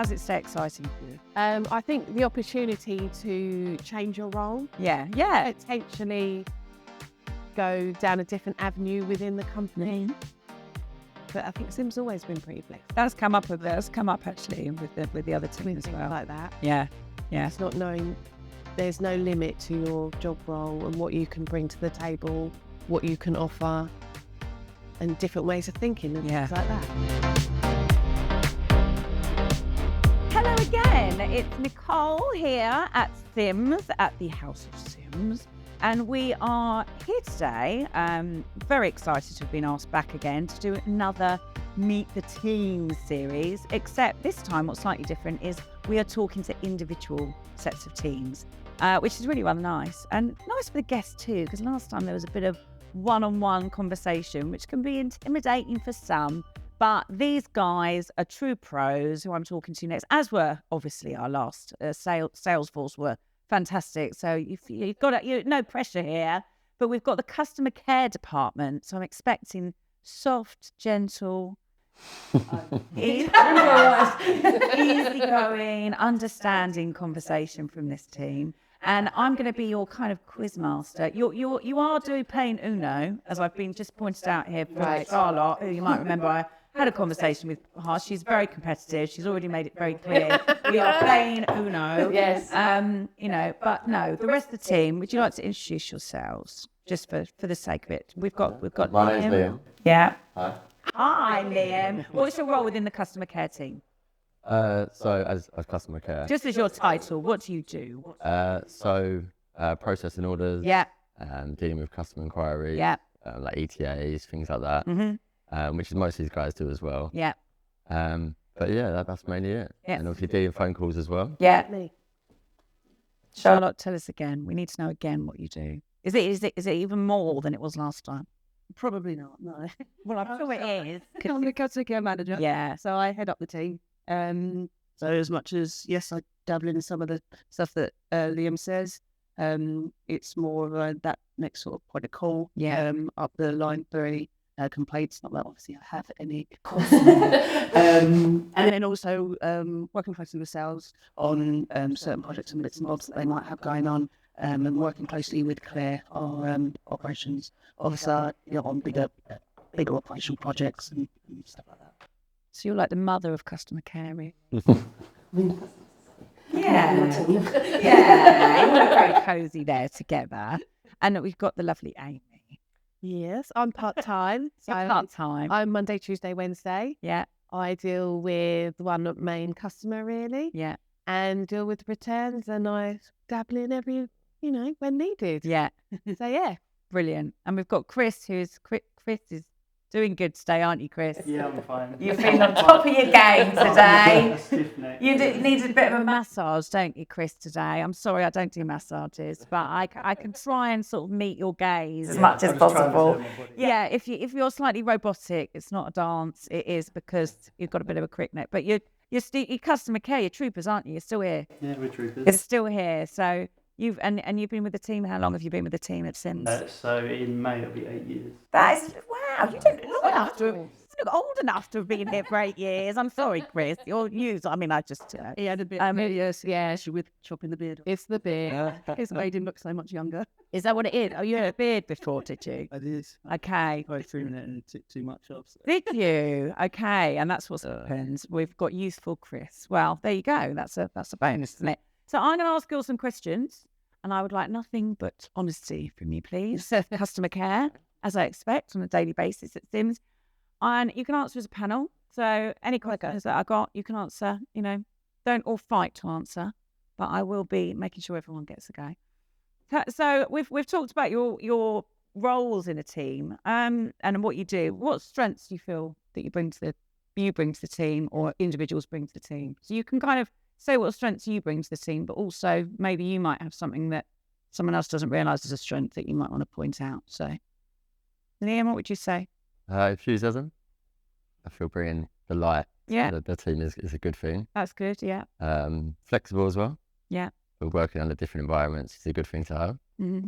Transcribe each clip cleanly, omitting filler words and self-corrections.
how's it stay exciting for you? I think the opportunity to change your role, Yeah. potentially go down a different avenue within the company. But I think Sim's always been pretty blessed. That's come up actually with the other team as Things well. like that. Yeah. It's not knowing there's no limit to your job role and what you can bring to the table, what you can offer, and different ways of thinking and things like that. Hello again, it's Nicole here at Sims, at the House of Sims, and we are here today, very excited to have been asked back again to do another Meet the Team series, except this time what's slightly different is we are talking to individual sets of teams, which is really rather nice, and nice for the guests too, because last time there was a bit of one-on-one conversation, which can be intimidating for some. But these guys are true pros who I'm talking to next, as were obviously our last Salesforce were fantastic. So you've got no pressure here, but we've got the customer care department. So I'm expecting soft, gentle, easygoing, understanding conversation from this team. And I'm going to be your kind of quiz master. You are doing Uno, as I've been just pointed out here from Charlotte, who you might remember I had a conversation with her. She's very competitive. She's already made it very clear. We are playing Uno. Yes. But no, the rest of the team, would you like to introduce yourselves? Just for the sake of it. We've got My name's Liam. Yeah. Hi. Hi, Liam. What's your role within the customer care team? So as customer care. Just as your title, what do you do? Processing orders. Yeah. Dealing with customer inquiries. Yeah. Like ETAs, things like that. Which is most of these guys do as well. Yeah. But yeah, that's mainly it. Yeah. And obviously dealing phone calls as well. Yeah. Me. Charlotte, tell us again. We need to know again what you do. Is it even more than it was last time? Probably not, no. Well, I'm sure it is. I'm the customer care manager. Yeah. So I head up the team. So as much as, yes, I dabble in some of the stuff that Liam says, it's more of that next sort of point of call. Yeah. Up the line for any complaints. Not that obviously I have any. And then also working closely with sales on certain projects and bits and bobs that they might have going on. And working closely with Claire, our operations officer, on bigger operational projects and stuff like that. So you're like the mother of customer care, really. Yeah. Yeah. You look very cosy there together. And we've got the lovely Amy. Yes, I'm part-time. So You're part-time. I'm Monday, Tuesday, Wednesday. Yeah. I deal with one main customer, really, Yeah. and deal with returns, and I dabble in every, when needed. Yeah. So, yeah. Brilliant. And we've got Chris, Chris is doing good today, aren't you, Chris? Yeah, I'm fine. You've been on top of your game today. Stiff neck. You need a bit of a massage, don't you, Chris, today? I'm sorry, I don't do massages, but I can try and sort of meet your gaze as much as I'm just trying to possible. turn my body. Yeah, if you're slightly robotic, it's not a dance. It is because you've got a bit of a crick neck. But you're customer care, you're troopers, aren't you? You're still here. Yeah, we're troopers. It's still here. So you've been with the team. How long have you been with the team at Sims? So in May it'll be 8 years. That is wow. You don't look enough to. You look old enough to have been here for 8 years. I'm sorry, Chris. You're used. I mean, I just. He had a bit with chopping the beard. It's the beer. It's made him look so much younger. Is that what it is? Oh, you had a beard before, did you? I did. Okay. I threw in it and took too much off. So. Did you? Okay, and that's what's happened. We've got youthful Chris. Well, there you go. That's a bonus, isn't it? So I'm going to ask you all some questions, and I would like nothing but honesty from you, please. Customer care, as I expect on a daily basis at Sims, and you can answer as a panel. So any questions that I got, you can answer. Don't all fight to answer, but I will be making sure everyone gets a go. So we've talked about your roles in a team, and what you do. What strengths do you feel that you bring to the team, or individuals bring to the team? So you can kind of say what strengths you bring to the team, but also maybe you might have something that someone else doesn't realise is a strength that you might want to point out. So, Liam, what would you say? Enthusiasm. I feel bringing the light. Yeah. To the team is a good thing. That's good. Yeah. Flexible as well. Yeah. We're working under different environments. It's a good thing to have. Mm-hmm.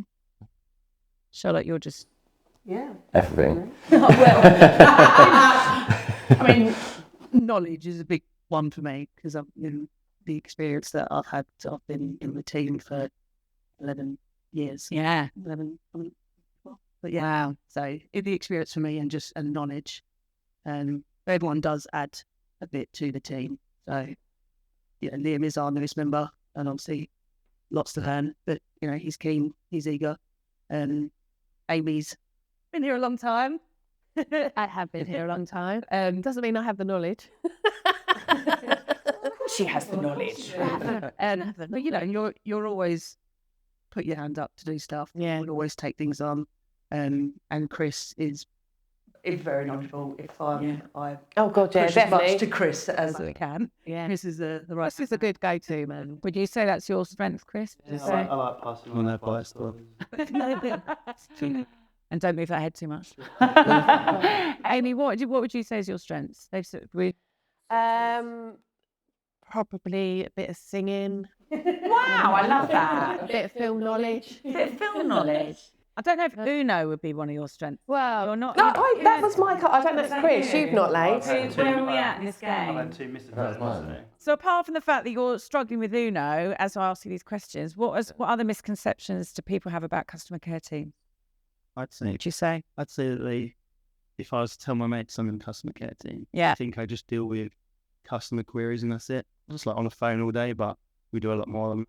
Charlotte, you're just Everything. I mean, knowledge is a big one for me because I've the experience that I've had. I've been in the team for 11 years. Yeah. 11. But yeah, Wow. so the experience for me and knowledge, everyone does add a bit to the team. So Liam is our newest member, and obviously lots to learn. But he's keen, he's eager. Amy's been here a long time. I have been here a long time. Doesn't mean I have the knowledge. She has the knowledge. But you're always put your hand up to do stuff. Yeah. You'll always take things on. And Chris is very knowledgeable. If I Oh God, yeah, push as much definitely. to Chris as I can. Yeah. Chris is the right. This is a good go-to, man. Would you say that's your strength, Chris? Would you say? I like passing on advice to others. And don't move that head too much. Amy, what would you say is your strengths? Probably a bit of singing, Wow, I love a that. bit of film knowledge. Bit of film knowledge. I don't know if Uno would be one of your strengths. Well, You're not. no, that was my. I don't know if Chris, you've not laid. Where are we at in this I've game? had 2 misses That's mine. today. So apart from the fact that you're struggling with Uno, as I ask you these questions, what other misconceptions do people have about customer care teams? I'd say Would you say? that if I was to tell my mates I'm in the customer care team, Yeah. I think I just deal with customer queries and that's it. Just like on the phone all day, but we do a lot more than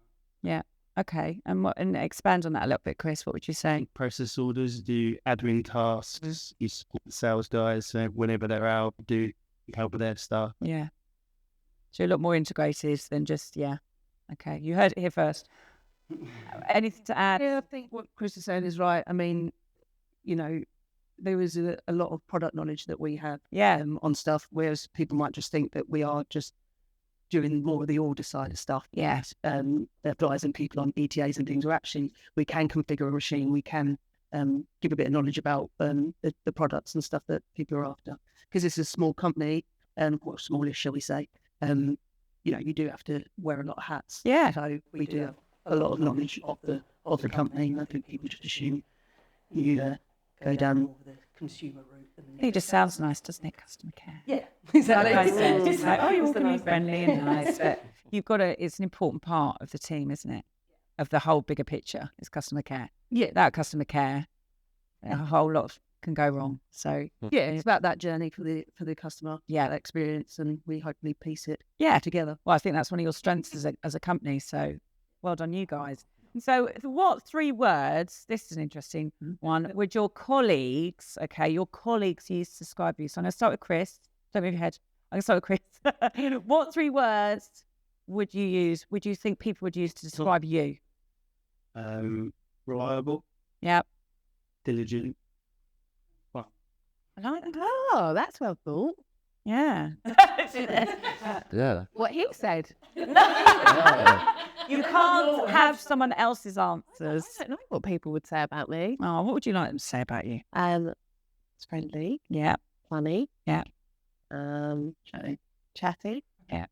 Okay. And expand on that a little bit, Chris. What would you say? process orders, do admin tasks, you support the sales guys, so whenever they're out, do help with their stuff. Yeah. So you're a lot more integrated than just, yeah. Okay. You heard it here first. Anything to add? Yeah, I think what Chris is saying is right. I mean, there is a lot of product knowledge that we have Yeah. on stuff, whereas people might just think that we are just doing more of the order side of stuff. Yeah. Advising people on ETAs and things, or actually we can configure a machine, we can give a bit of knowledge about the products and stuff that people are after. Because it's a small company, or smallish, shall we say, you do have to wear a lot of hats. Yeah. So we do have a lot of knowledge of the company, and I think people just assume you go down more the consumer route. It just sounds nice, doesn't it? Customer care. Yeah, Like exactly. I said, it's like, oh, you're all It's the going to nice be friendly and nice, but you've got it's an important part of the team, isn't it? Of the whole bigger picture is customer care. Yeah, Without customer care, a whole lot can go wrong. So yeah, it's about that journey for the customer, Yeah. that experience, and we hopefully piece it yeah, together. well, I think that's one of your strengths as a company. So well done, you guys. So what 3 words, this is an interesting one, would your colleagues use to describe you? So I'm going to start with Chris. Don't move your head. I'm going to start with Chris. What 3 words would you think people would use to describe you? Reliable, Yep. diligent. I like that. Oh, that's well thought. Yeah. Yeah. What he said. You can't have someone else's answers. I don't know what people would say about me. Oh, what would you like them to say about you? It's friendly, Yeah. funny. Yeah. Chatty. Yeah.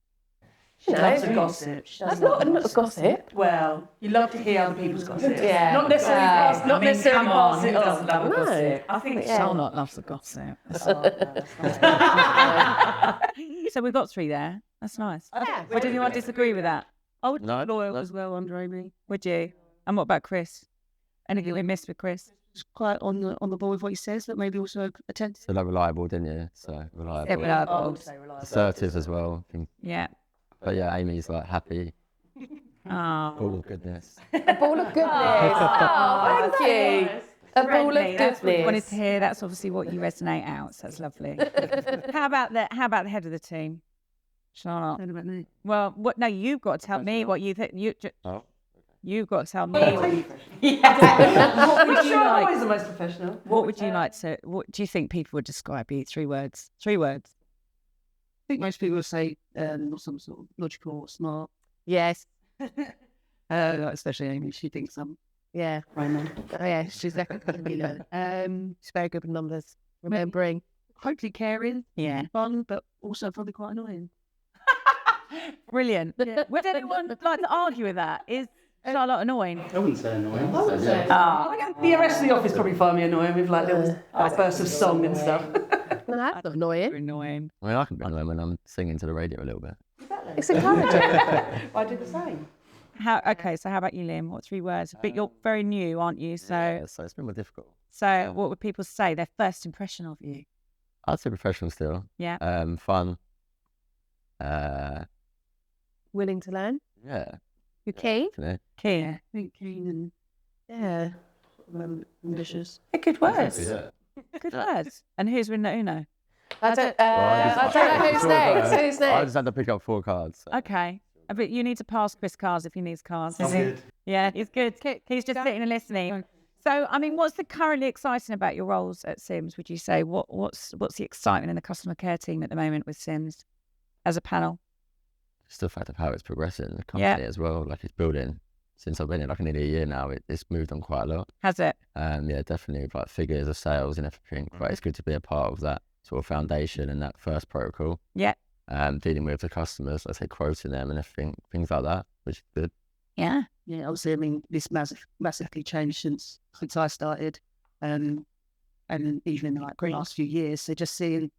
Lots of gossip. That's not a gossip. Well, you love to hear other people's gossip. Yeah. Not necessarily Well, not necessarily come on, pass who it on. doesn't love a No. gossip? I think Yeah. Charlotte loves the gossip. So we've got 3 there. That's nice. Yeah. Would anyone disagree with that? I would No, loyal no. as well under Amy. Would you? And what about Chris? Anything we missed with Chris? It's quite on the ball with what he says, but maybe also attentive. So like reliable, didn't you? So reliable. Yeah, reliable. I would say reliable. Assertive as well. I think. Yeah. But yeah, Amy's like happy, Oh. full of goodness. A ball of goodness. Oh, thank you. A ball of Friendly, that's what we wanted goodness. to hear. That's obviously what you resonate out. So that's lovely. How about the head of the team, Charlotte? What about me? Well, no, you've got to tell me what you think. Oh. You've got to tell me. What would you I'm always like? the most professional. What would you like to? What do you think people would describe you? 3 words. 3 words. I think most people would say some sort of logical or smart. Yes. Especially Amy, she thinks I'm Yeah. Raymond. Oh, yeah. She's definitely good. She's very good with numbers. Remembering. Hopefully caring, Yeah. fun, but also probably quite annoying. Brilliant. Yeah. Would anyone like to argue with that? Is Charlotte annoying? I wouldn't say annoying. Ah. The rest of the office probably find me annoying with like little bursts of song and stuff. No, that's not annoying. Annoying. I mean, I can be annoying when I'm singing to the radio a little bit. It's encouraging. I do the same. Okay, so how about you, Liam? What 3 words? But you're very new, aren't you? Yeah, so it's been more difficult. So what would people say? Their first impression of you? I'd say professional still. Yeah. Fun. Willing to learn. Yeah. You're keen. Definitely. Keen. I think keen Yeah. and ambitious. Good words. Yeah. Good words. And who's winner Uno? I don't I know who's next. Who's I next? just had to pick up 4 cards. So. Okay. But you need to pass Chris cards if he needs cards. I'm good. Yeah, he's good. He's just sitting and listening. So, I mean, what's the currently exciting about your roles at Sims? Would you say what's the excitement in the customer care team at the moment with Sims as a panel? Just the fact of how it's progressing, the company as well. Like it's building. Since I've been here like nearly a year now, it's moved on quite a lot. Has it? Yeah, definitely like figures of sales and everything. But it's good to be a part of that sort of foundation and that first protocol. Yeah. Dealing with the customers, let's say quoting them and everything, things like that, which is good. Yeah. Yeah, obviously, I mean, this massively changed since I started, and even in like the last few years. So just seeing,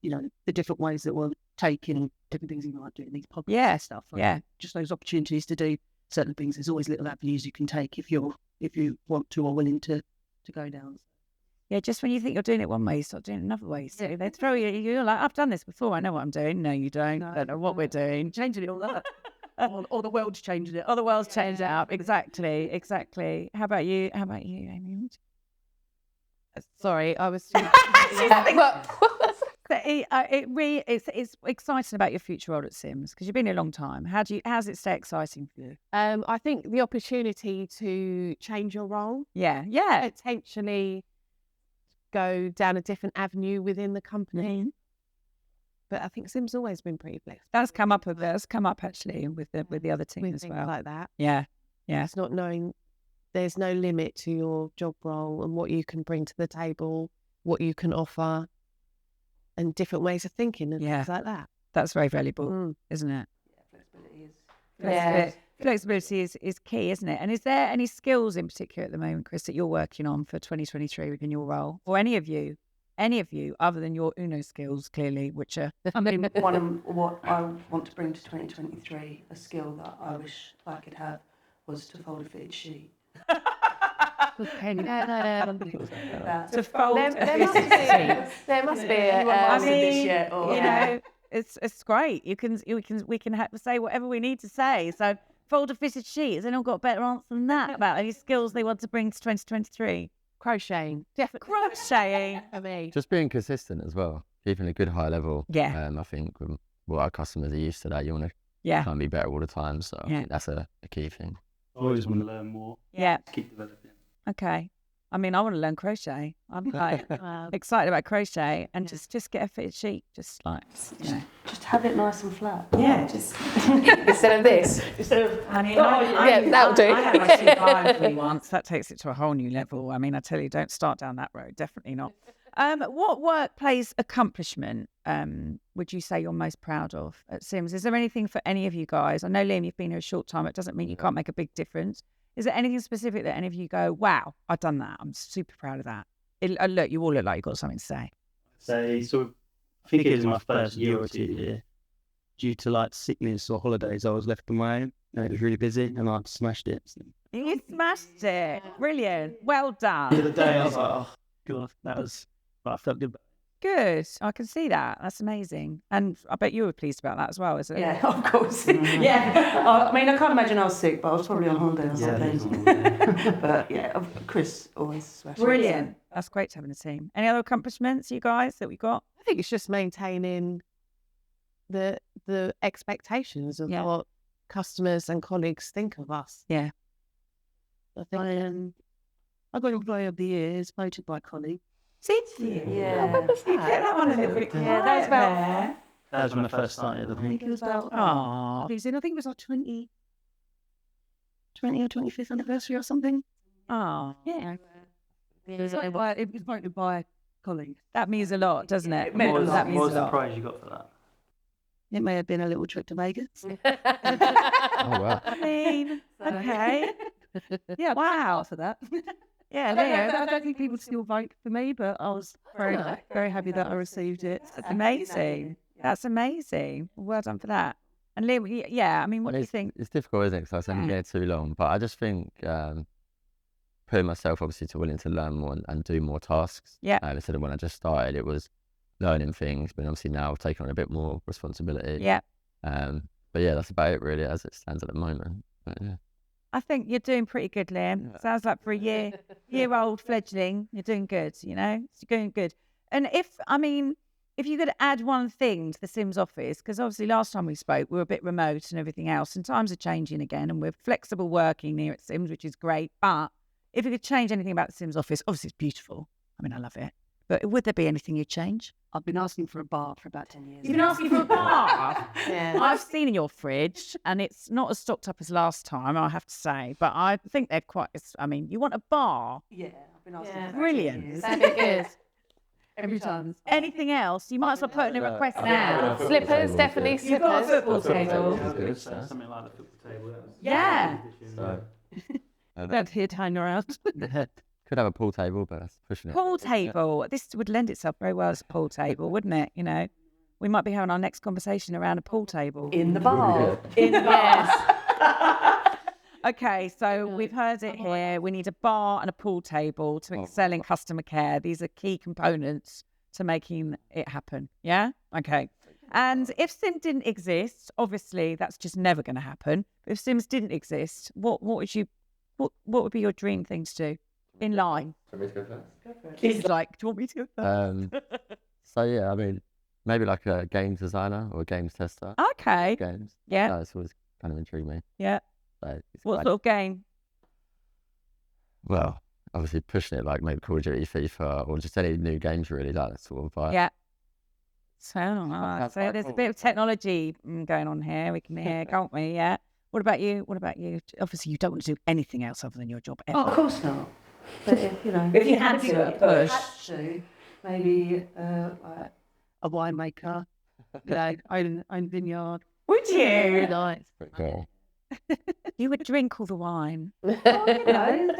the different ways that we're taking different things, like doing these podcasts and stuff. Like just those opportunities to do certain things. There's always little avenues you can take if you want to or willing to go down. Yeah, just when you think you're doing it one way, you start doing it another way. So they throw you, you're like, I've done this before, I know what I'm doing. No, you don't. I don't know what we're doing. Changing it all up. or the world's changing it. Oh, the world's changed up. Exactly. How about you, Amy? Sorry, I was. It's exciting about your future role at Sims because you've been here a long time. How's it stay exciting for you? I think the opportunity to change your role, Yeah. potentially go down a different avenue within the company. But I think Sims always been pretty flexible. That's come up actually with the other team with as things well. like that. Yeah. It's not knowing there's no limit to your job role and what you can bring to the table, what you can offer, and different ways of thinking and things like that. That's very valuable, isn't it? Yeah. Flexibility is key, isn't it? And is there any skills in particular at the moment, Chris, that you're working on for 2023 within your role, or any of you, other than your Uno skills, clearly, which are I mean, what I want to bring to 2023, a skill that I wish I could have, was to fold a fitted sheet. to fold. There must be it's great. We can say whatever we need to say. So fold a fitted sheet. Has anyone got a better answer than that about any skills they want to bring to 2023? Crocheting. Definitely. Crocheting. I mean, Just being consistent as well, keeping a good high level. Yeah. I think what our customers are used to that, you want to try and be better all the time. So I think that's a key thing. I always want to learn more. Yeah. Keep developing. Okay. I mean, I want to learn crochet. I'm like excited about crochet and just get a fitted sheet. Just have it nice and flat. Yeah, just instead of this. That'll do. I had my sheet ironed for me once. That takes it to a whole new level. I mean, I tell you, don't start down that road. Definitely not. What workplace accomplishment would you say you're most proud of at Sims? Is there anything for any of you guys? I know, Liam, you've been here a short time. It doesn't mean you can't make a big difference. Is there anything specific that any of you go, wow, I've done that. I'm super proud of that. Look, you all look like you've got something to say. So I think it was my first year or 2 here. Due to like sickness or holidays, I was left on my own. And it was really busy and I smashed it. So. You smashed it. Brilliant. Well done. The other day I was like, oh, God, I felt good. Good. I can see that. That's amazing. And I bet you were pleased about that as well, is it? Yeah, of course. Yeah. I mean, I can't imagine I was sick, but I was probably on holiday or something. But yeah, Chris always smashed it. Brilliant. That's great to have in a team. Any other accomplishments, you guys, that we got? I think it's just maintaining the expectations of what customers and colleagues think of us. Yeah. I think I got Employee of the Year, it's voted by colleagues. Did you? Yeah. Get that one a little bit quiet. That was about. That was when I first started, I I think think. it was about. Aww. I think it was our 20 or 25th anniversary or something. Oh, Yeah. It was voted by colleagues. that means a lot, doesn't it? What was That means a the lot. prize you got for that? It may have been a little trip to Vegas. Oh, wow. I mean, okay. Yeah, wow. For that. Yeah, I don't think people still vote for me, but I was very happy that I received it. That's amazing. That's amazing. Well done for that. And Liam, yeah, I mean, what do you think? It's difficult, isn't it? Because I was only there too long. But I just think putting myself obviously to willing to learn more and do more tasks. Yeah. Instead of when I just started, it was learning things, but obviously now I've taken on a bit more responsibility. Yeah. But yeah, that's about it really as it stands at the moment. But, yeah. I think you're doing pretty good, Liam. Sounds like for a year-old fledgling, you're doing good, you know? You're doing good. And if you could add one thing to the Sims office, because obviously last time we spoke, we were a bit remote and everything else, and times are changing again, and we're flexible working here at Sims, which is great. But if you could change anything about the Sims office, obviously it's beautiful. I mean, I love it. But would there be anything you'd change? I've been asking for a bar for about 10 years. You've been asking for a bar? Yeah. I've seen in your fridge, and it's not as stocked up as last time, I have to say. But I think they're quite, you want a bar? Yeah, I've been asking Yeah. for Brilliant. 10 years. That'd be good. Every time. Anything else? You might as well put in a request now. Slippers, definitely You've got a slippers. football table. Something like the football table. That was Yeah. So, That's here to hang around. could have a pool table, but that's pushing it. Pool table. This would lend itself very well as a pool table, wouldn't it? You know, we might be having our next conversation around a pool table. In the bar. In the bar. Okay, so we've heard it here. We need a bar and a pool table to excel in customer care. These are key components to making it happen. Yeah? Okay. And if Sims didn't exist, obviously that's just never going to happen. But if Sims didn't exist, what would be your dream thing to do in life? He's like, do you want me to? So yeah, I mean, maybe like a games designer or a games tester. Okay. Games. Yeah. That's always kind of intrigued me. Yeah. So it's What quite- sort of game? Well, obviously pushing it like maybe Call of Duty, FIFA, or just any new games really. That sort of vibe. Yeah. So, That's so quite there's a cool. bit of technology going on here. We can hear, can't we? Yeah. What about you? What about you? Obviously, you don't want to do anything else other than your job ever. Oh, of course not. But if, If you had to, if push. I had to, maybe like a winemaker, own vineyard. Would you? Nice. Pretty cool. You would drink all the wine, There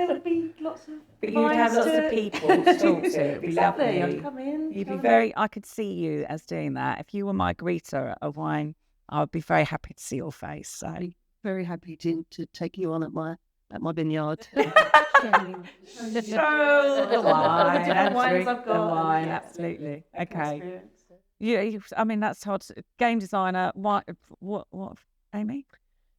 would be lots of. but you'd have vines lots to- of people to talk to. It'd be Exactly. I'd lovely. come in. You'd be come very. I could see you as doing that. If you were my greeter at wine, I would be very happy to see your face. So. very happy to take you on at my vineyard. Show the wine, and drink the wine. Absolutely. Okay. I mean, that's hard. Game designer. What, Amy?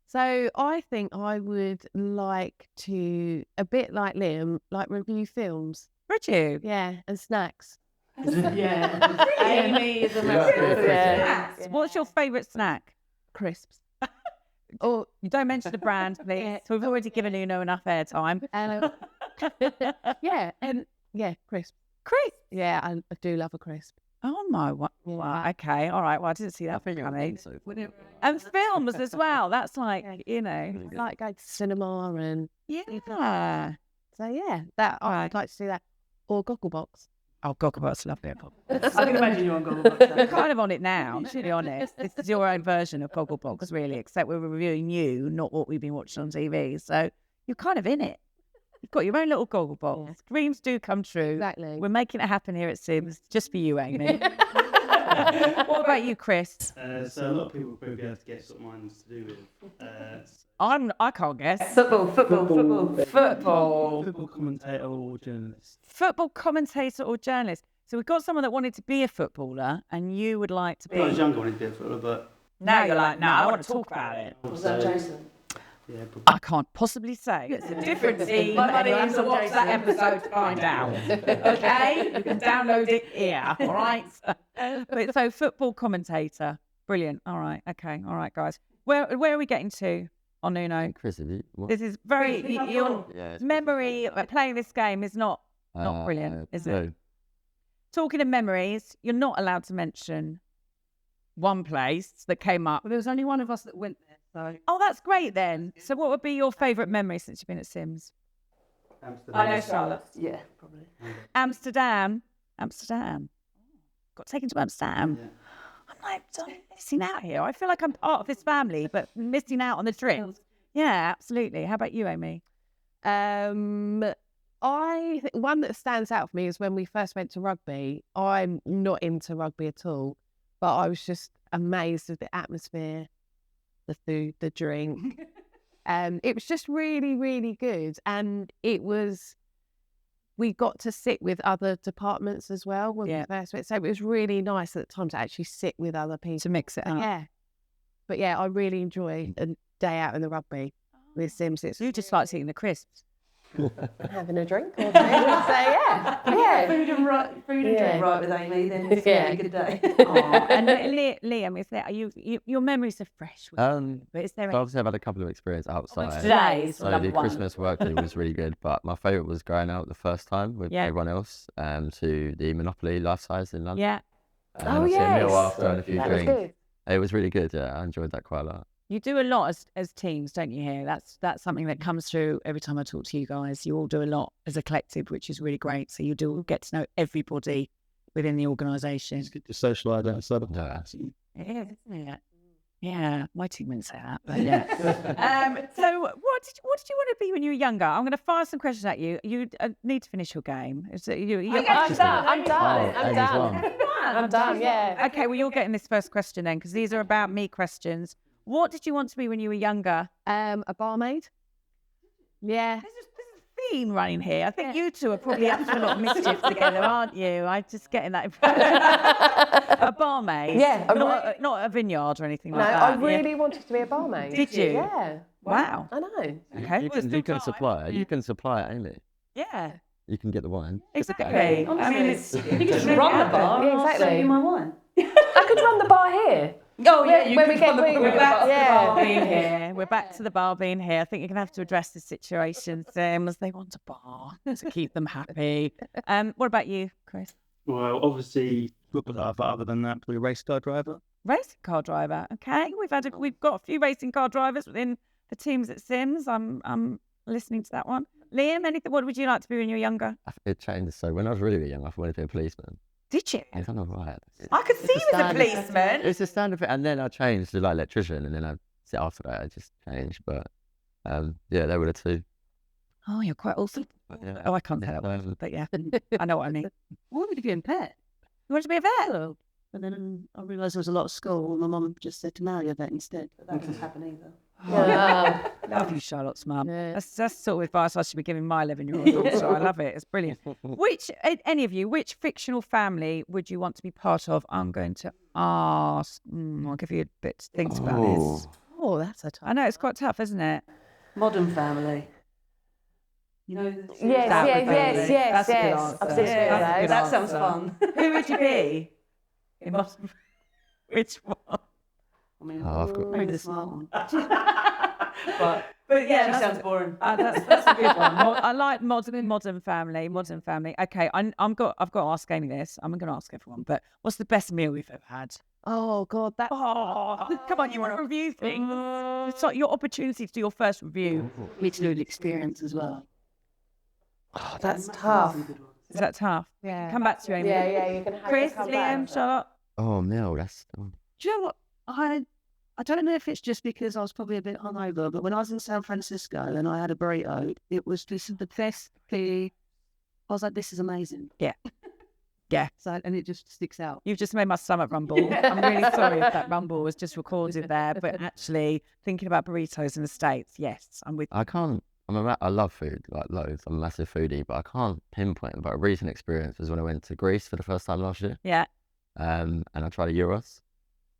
So I think I would like to, a bit like Liam, like review films. Would you? Yeah, and snacks. Yeah. Amy is a Snacks. What's your favourite snack? Crisps. Or You don't mention the brand, please. Yeah. We've already given you enough airtime. and crisps. Chris. Yeah, I do love a crisp. Oh my! Wow. Okay. All right. Well, I didn't see that coming. And films as well. That's like I like going to cinema and Yeah. so yeah, that Right. I'd like to do that. Or Gogglebox. Oh, Gogglebox, love it. I can imagine you on Gogglebox. You're kind of on it now, to be honest. This is your own version of Gogglebox, really, except we're reviewing you, not what we've been watching on TV. So you're kind of in it. You've got your own little Gogglebox. Yeah. Dreams do come true. Exactly. We're making it happen here at Sims, just for you, Amy. What about you, Chris? So a lot of people will probably be able to guess what mine's to do with. I can't guess. Football. Football commentator or journalist. Football commentator or journalist. So we've got someone that wanted to be a footballer, and you would like to When I was be. younger, I wanted to be a footballer, but Now you're like, no, I want to talk about it. Was that Jason? yeah, probably. I can't possibly say. It's a different team, and you'll have to watch that episode to find out. Okay? You can download it here, all right? But so, football commentator. Brilliant. All right. Okay. All right, guys. Where are we getting to on Uno? Chris, have you? What? This is very... Your Yeah, it's memory of playing this game is not brilliant, is it? no. Talking of memories, you're not allowed to mention one place that came up. Well, there was only one of us that went there, so. Oh, that's great then. So what would be your favourite memory since you've been at Sims? Amsterdam. Charlotte. Yeah, probably. Amsterdam. Got taken to Amsterdam. Yeah. I'm like, I'm missing out here. I feel like I'm part of this family, but missing out on the trip. Yeah, absolutely. How about you, Amy? I think one that stands out for me is when we first went to rugby. I'm not into rugby at all, but I was just amazed with the atmosphere, the food, the drink. It was just really, really good. And we got to sit with other departments as well when we first went. So it was really nice at the time to actually sit with other people. To mix it up. Yeah. But yeah, I really enjoy a day out in the rugby with Sims. You just like eating the crisps. Having a drink or something. So yeah. Yeah. Food and drink right with Amy, then it's a really good day. And Liam, is there, your memories are fresh, but is there So obviously I've had a couple of experiences outside. today? So the Christmas work day was really good, but my favourite was going out the first time with everyone else to the Monopoly Life Size in London. Yeah. And obviously a meal after and a few drinks. It was really good, yeah. I enjoyed that quite a lot. You do a lot as teams, don't you, here? That's something that comes through every time I talk to you guys. You all do a lot as a collective, which is really great. So you do get to know everybody within the organisation. It's good to socialise outside of that. It is, isn't it? Yeah, my team wouldn't say that, but yeah. So what did you want to be when you were younger? I'm going to fire some questions at you. You need to finish your game. I'm done, yeah. Okay, well, you're getting this first question then, because these are about me questions. What did you want to be when you were younger? A barmaid. Yeah. There's a theme running here. I think you two are probably up to a lot of mischief together, aren't you? I'm just getting that impression. A barmaid? Yeah. Not a vineyard or anything like No, that. I really wanted to be a barmaid. Did you? Yeah. Wow. I know. Okay. You can supply it. You can supply it, Amy. Yeah. You can get the wine. Exactly. I mean, it's You can just run the bar. Yeah, I'll exactly. sell you my wine. I could run the bar here. Oh yeah, When we get We're back to the yeah. bar being here. We're back to the bar being here. I think you're going to have to address the situation, Sim, as they want a bar to keep them happy. What about you, Chris? Well, obviously, but other than that, probably a race car driver. Racing car driver. Okay, we've got a few racing car drivers within the teams at Sims. I'm listening to that one. Liam, anything? What would you like to be when you were younger? It changed. So when I was really young, I wanted to be a policeman. Did you? I don't know why. I could see you as a policeman. It's a standard thing, and then I changed to like electrician, and then after that I just changed. But yeah, they were the two. Oh, you're quite awesome. Yeah. Oh, I can't tell. But yeah, I know what I mean. Why would you be in pet? You want to be a vet? But then I realised there was a lot of school, and my mum just said to marry a vet instead. But that didn't happen either. Love you, Charlotte's mum. Yeah. That's sort of advice I should be giving my 11-year-old daughter. I love it. It's brilliant. Any of you, which fictional family would you want to be part of? I'm going to ask. I'll give you a bit to think about this. Oh, that's a tough. I know, it's quite tough, isn't it? Modern Family. You know. Yes. That's a good answer. I've seen Yeah, some of that's a those. good That sounds answer. fun. Who would you be? Which one? I mean, I've got- maybe the smart one. But yeah, She that's- sounds boring. that's a good one. I like modern family. Okay, I've got to ask Amy this. I'm going to ask everyone. But what's the best meal you've ever had? Oh God, that. Oh, come on, you want to review things? It's like your opportunity to do your first review. Me to do an experience as well. Oh, that's tough. Is that tough? Yeah. Come back to you, Amy. Yeah. You're gonna have Chris, to come Liam, back. Charlotte. Oh, Neil, that's. Do you know what? I don't know if it's just because I was probably a bit hungover, but when I was in San Francisco and I had a burrito, it was this is the best thing. I was like, this is amazing. Yeah. Yeah. So, and it just sticks out. You've just made my stomach rumble. I'm really sorry if that rumble was just recorded there, but actually thinking about burritos in the States, yes, I'm with you. I can't. I love food, like loads. I'm a massive foodie, but I can't pinpoint. But a recent experience was when I went to Greece for the first time last year. Yeah. And I tried a gyros.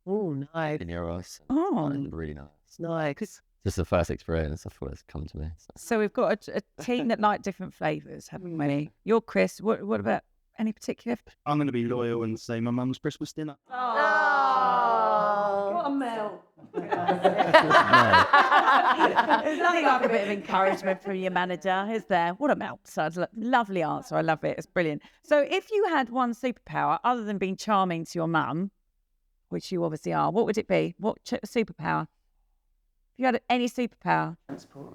Oh, nice. In gyros. Oh, Really nice. Nice. Just the first experience. I thought it's come to me. so we've got a team that like different flavours, haven't we? You're Chris. What about any particular? I'm going to be loyal and say my mum's Christmas dinner. Oh. What a melt. There's nothing like a bit of encouragement from your manager, is there? What a melt. So lovely answer. I love it. It's brilliant. So if you had one superpower other than being charming to your mum, which you obviously are, what would it be? What superpower? If you had any superpower?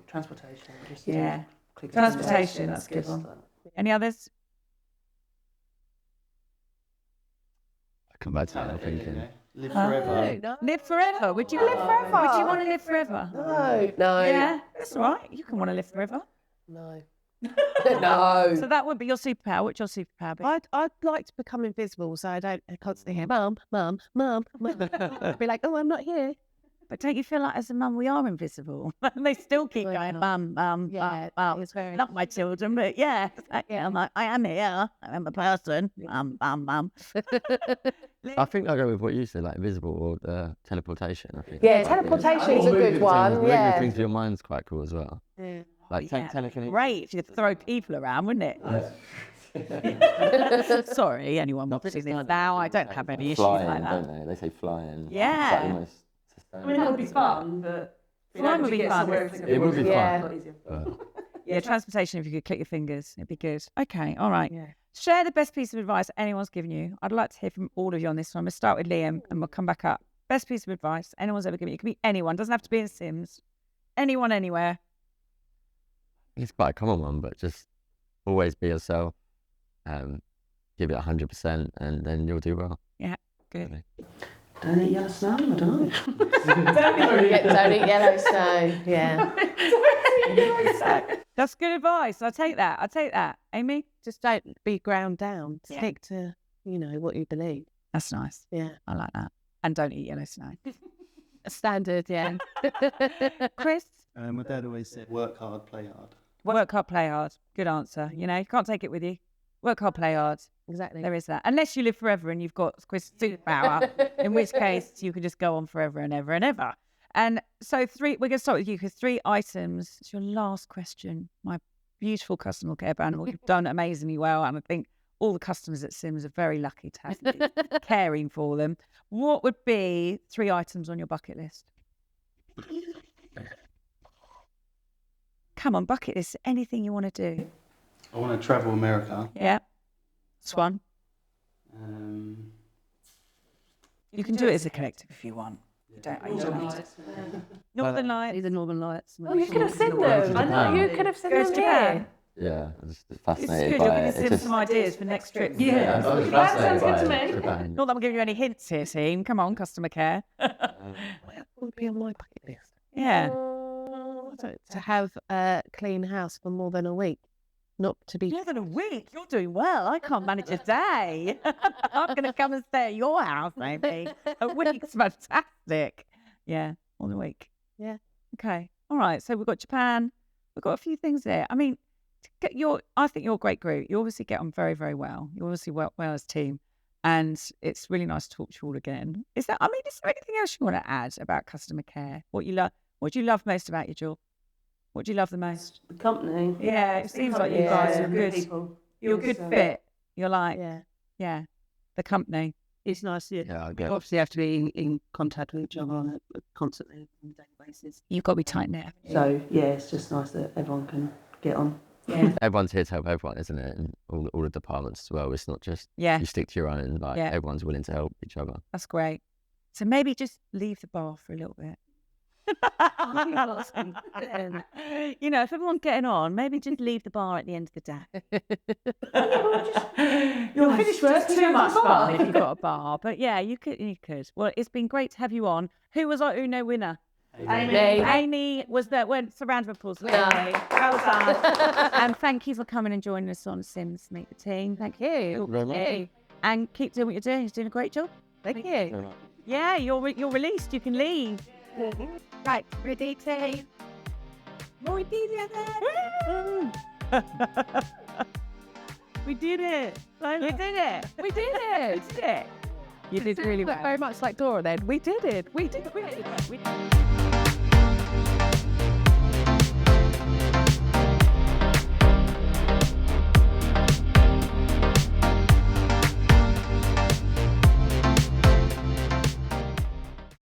Transportation. Just Yeah. click it. Transportation, that's a good one. Any others? I come back to that. I'm thinking. Live Huh? forever. No. Live forever. Would you Live forever. Would you want to live forever? No. Yeah, that's all right. You can want to live forever. No. No. So that would be your superpower. What's your superpower? Be? I'd like to become invisible so I don't constantly hear mum, mum, mum, mum. I'd be like, oh, I'm not here. But don't you feel like as a mum we are invisible? And they still keep going, mum, Yeah, mum. it's very. Not my children, but yeah, I'm like, I am here. I am a person. Mum. I think I'll go with what you said, like invisible or teleportation. I think. Yeah, teleportation is a good one. Moving Yeah. things to your mind's quite cool as well. Yeah. Like telekinesis. Great if you could throw people around, wouldn't it? Sorry, anyone watching this now. I don't have any issues Flying, like that. don't they? They say flying. Yeah. It's like almost sustainable. That would be fun, but flying would be fun. It would be Yeah. fun. Yeah, transportation, if you could click your fingers, it'd be good. Okay, all right. Yeah. Share the best piece of advice anyone's given you. I'd like to hear from all of you on this one. I'm going to start with Liam and we'll come back up. Best piece of advice anyone's ever given you. It can be anyone, doesn't have to be in Sims. Anyone, anywhere. It's quite a common one, but just always be yourself. Give it 100%, and then you'll do well. Yeah, good. Don't eat yellow snow. I don't know. Don't eat yellow snow. Yeah. That's good advice. I'll take that. Amy? Just don't be ground down. Yeah. Stick to, what you believe. That's nice. Yeah. I like that. And don't eat yellow snow. Standard, yeah. Chris? My dad always said, work hard, play hard. Work hard, play hard. Good answer. You can't take it with you. Work hard, play hard. Exactly. There is that. Unless you live forever and you've got Chris' superpower, in which case you can just go on forever and ever and ever. And so we're going to start with you because 3 items. It's your last question. My beautiful customer care animal. You've done amazingly well. And I think all the customers at Sims are very lucky to have you caring for them. What would be 3 items on your bucket list? Come on, bucket list. Anything you want to do. I want to travel America. Yeah. That's one. You can do it as a collective if you want. You don't have to. Northern Lights. These are Northern Lights. Oh, you could have seen them. I know, you could have seen Goes them to here. Japan. Yeah, I'm just It's fascinated good. by You're it. giving Sims some ideas for next trip. Yeah, I was That sounds fascinated good by to it. me. Japan. Not that I'm giving you any hints here, team. Come on, customer care. What would be on my bucket list? Yeah. To have a clean house for more than a week. Not to be. More than a week. You're doing well. I can't manage a day. I'm going to come and stay at your house, maybe. A week's fantastic. Yeah, more than a week. Yeah. Okay. All right. So we've got Japan. We've got a few things there. I mean, I think you're a great group. You obviously get on very, very well. You obviously work well as a team. And it's really nice to talk to you all again. Is there anything else you want to add about customer care? What do you love most about your job? What do you love the most? The company. Yeah, it seems like you guys are good. People. You're a good fit. You're like, Yeah. the company. It's nice. Yeah. Yeah, I You get it. obviously have to be in contact with each other constantly on a daily basis. You've got to be tight knit. So yeah, it's just nice that everyone can get on. Yeah. Everyone's here to help everyone, isn't it? And all the departments as well. It's not just Yeah, you stick to your own. Like Yeah. everyone's willing to help each other. that's great. So maybe just leave the bar for a little bit. If everyone's getting on, maybe just leave the bar at the end of the day. You'll finish work too much fun if you've got a bar. But yeah, you could. Well, it's been great to have you on. Who was our Uno winner? Amy was there. It's a round of applause for Amy. Well done. And thank you for coming and joining us on Sims Meet the Team. Thank you. Very much. And keep doing what you're doing. You're doing a great job. Thank you. Very much. Yeah, you're released. You can leave. Right, ready, team. We did it. We did it. We did it. We did it. We did it. You did really well. Very much like Dora then. We did it. We did it. We did it.